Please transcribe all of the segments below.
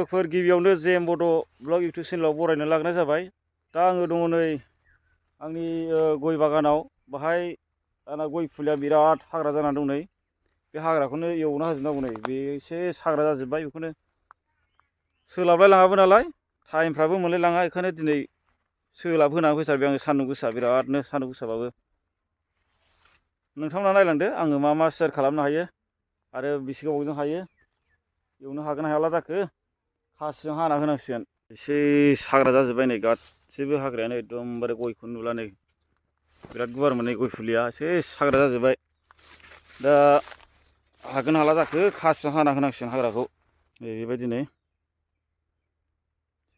दर्शकफोर गिबियावनो जेएम बड' blog YouTube चेनेलाव बरायनो लांनाय जाबाय। दा आङो दङ नै आंनि गय बागानाव। बाहाय आंना गय फुलिया बिराद हाग्रा जानानै दं नै। बे हाग्राखौनो एवना होजोबनांगौ नै। बे एसे हाग्रा जाजोब्बाय, बेखौनो सोलाबलाय लाङाबो नालाय, टाइमफ्राबो मोनलाय लाङा। बेखायनो दिनै सोलाब होनानै फैथारबाय आङो। सान्दुं गोसा, बिरादनो सान्दुं गोसाबाबो। नोंथांमोना नायलांदो आङो मा मा शेयार खालामनो हायो आरो बेसे गोबावजों हायो। एवनो हागोन ना हायाला जाखो, खासिजों हाना होनांसिगोन। एसे हाग्रा जाजोब्बाय नै, गासिबो हाग्रायानो एकदमबारे गयखौनो नुला नै। बिराद गुवार मोनै गय फुलिया एसे हाग्रा जाजोब्बाय। दा हागोन हाला जाखो, खासिजों हाना होनांसिगोन हाग्राखौ। नै बेबायदिनो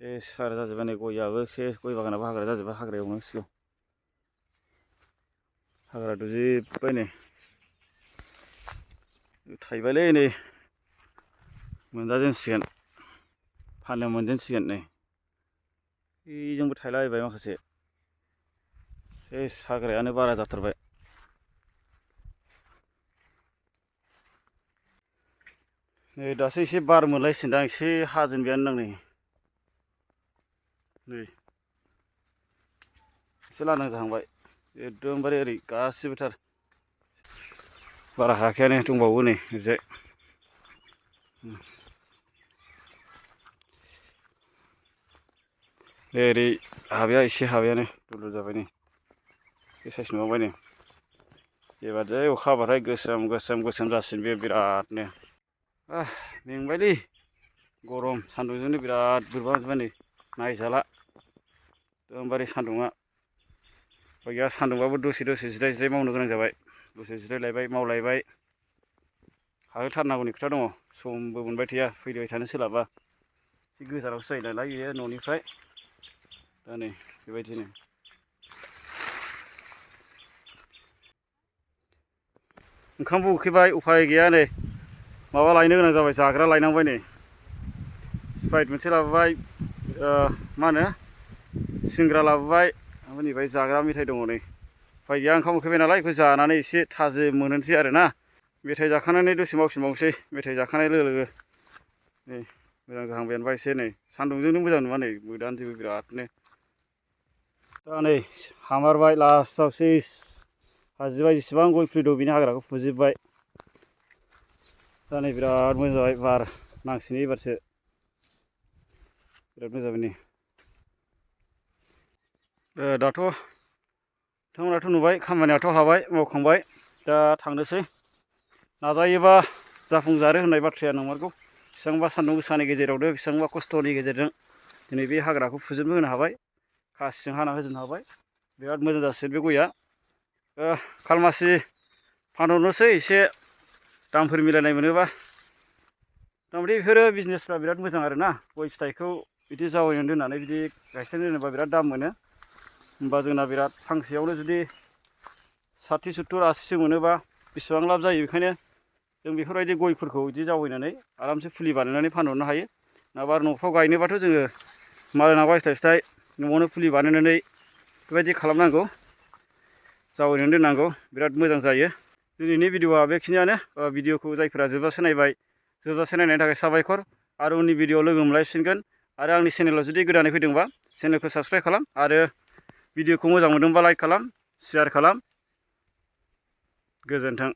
एसे हाग्रा जाजोब्बाय नै, गयाबो सेस, गय बागानाबो हाग्रा जाजोब्बाय। हाग्रा एवनांसिगौ, हाग्रा दुजोब्बाय नै। थाइबायलै नै, मोनजाजेनसिगोन, फाननो मोनजेनसिगोन नै। बेजोंबो थायलाबायबाय माखासे। सेस हाग्रायानो बारा जाथारबाय। नै दासो एसे बार मोनलायसिगोनदां, एसे हाजेनबायानो दां नै। नै एसे लांदां जाहांबाय, एकदमबारे ओरै गासिबोथार। बारा हाखायानो दंबावो नै ओरैजाय। ओरै हाबाया एसे हाबायानो दुलुर जाबाय नै, बे साइस नुहांबाय नै। एबारजै अखा हाबाथाय गोसोम गोसोम गोसोम जासिगोन बे बिरादनो। मेंबायलै, गरम सान्दुंजोंनो बिराद बोरैबा मोनजोब्बाय नै, नायजाला एकदमबारे सान्दुंआ। उफाय गैया, सान्दुंबाबो दसे दसे जिराय जिराय मावनो गोनां जाबाय। दसे जिरायलायबाय, मावलायबाय। हाहोथारनांगौनि खोथा दङ, समबो मोनबाय थाया, फैबाय थानो सोलाबा। एसे गोजानावसो जायो नालाय बेयो न'निफ्राय। दा नै बेबायदिनो। ओंखामबो उखैबाय, उफाय गैया नै माबा लायनो गोनां जाबाय, जाग्रा लायनांबाय नै। स्प्राइट मोनसे लाबोबाय, मा होनो सिंग्रा लाबोबाय, ओमफ्राय नैबेहाय जाग्रा मेथाइ दङ नै। उफाय गैया, ओंखाम उखैबाय नालाय, बेखौ जानानै एसे थाजिम मोनहोनोसै आरोना। मेथाइ जाखांनानै दसे मावफिनबावनोसै, मेथाइ जाखांनाय लोगो लोगो। नै मोजां जाहांबायानोबा एसे नै, सान्दुंजोंनो मोजां नुवा नै, मोदानजोबो बिरादनो। दा नै हामारबाय लास्टआव, सेस हाजोब्बाय। जेसेबां गय फुलि दं बिनि हाग्राखौ फुजोबबाय। दा नै बिराद मोजां जाबाय, बार नांसिगोन एबारसो। बिराद मोजां जाबाय नै। दाथ' नोंथांमोनाथ' नुबाय, खामानियाथ' हाबाय, मावखांबाय। दा थांनोसै। नाजायोबा जाफुंसारो होननाय बाथ्राया नंमारगौ। बेसेबांबा सान्दुं गोसानि गेजेरावनो, बेसेबांबा खस्थ'नि गेजेरजों दिनै बे हाग्राखौ फुजोबनो होनो हाबाय। खासिजों हाना होजोबनो हाबाय। बिराद मोजां जासिगोन बे गया। खालमासि फानहरनोसै एसे दामफोर मिलायनाय मोनोबा। थारमाने बेफोरो बिजनेसफ्रा बिराद मोजां आरोना। गय फिथाइखौ बिदि जावैनानै दोननानै बिदि गायस्लायना दोनोबा बिराद दाम मोनो। होमबा जोंना बिराद, फांसेयावनो जुदि 60, 70, 80सो मोनोबा बेसेबां लाब जायो। बेखायनो जों बेफोरबायदि गयफोरखौ बिदि जावैनानै आरामसे फुलि बानायनानै फानहरनो हायो। नङाबा न'फ्राव गायनोबाथ' जोङो मालायनाव बायस्लायस्लाय न'आवनो फुलि बानायनानै बेबायदि खालामनांगौ, जावैनानै दोननांगौ, बिराद मोजां जायो। दिनैनि भिडिअआ बेखिनियानो। भिडिअखौ जायफोरा जोबजासे नायबाय, जोबजासे नायनायनि थाखाय साबायखर। आरो उननि भिडिअआव लोगो मोनलायफिनगोन। आरो आंनि चेनेलाव जुदि गोदानै फैदोंबा चेनेलखौ साबस्क्राइब खालाम, आरो भिडिअखौ मोजां मोनदोंबा लाइक खालाम, शेयार खालाम। गोजोन्थों।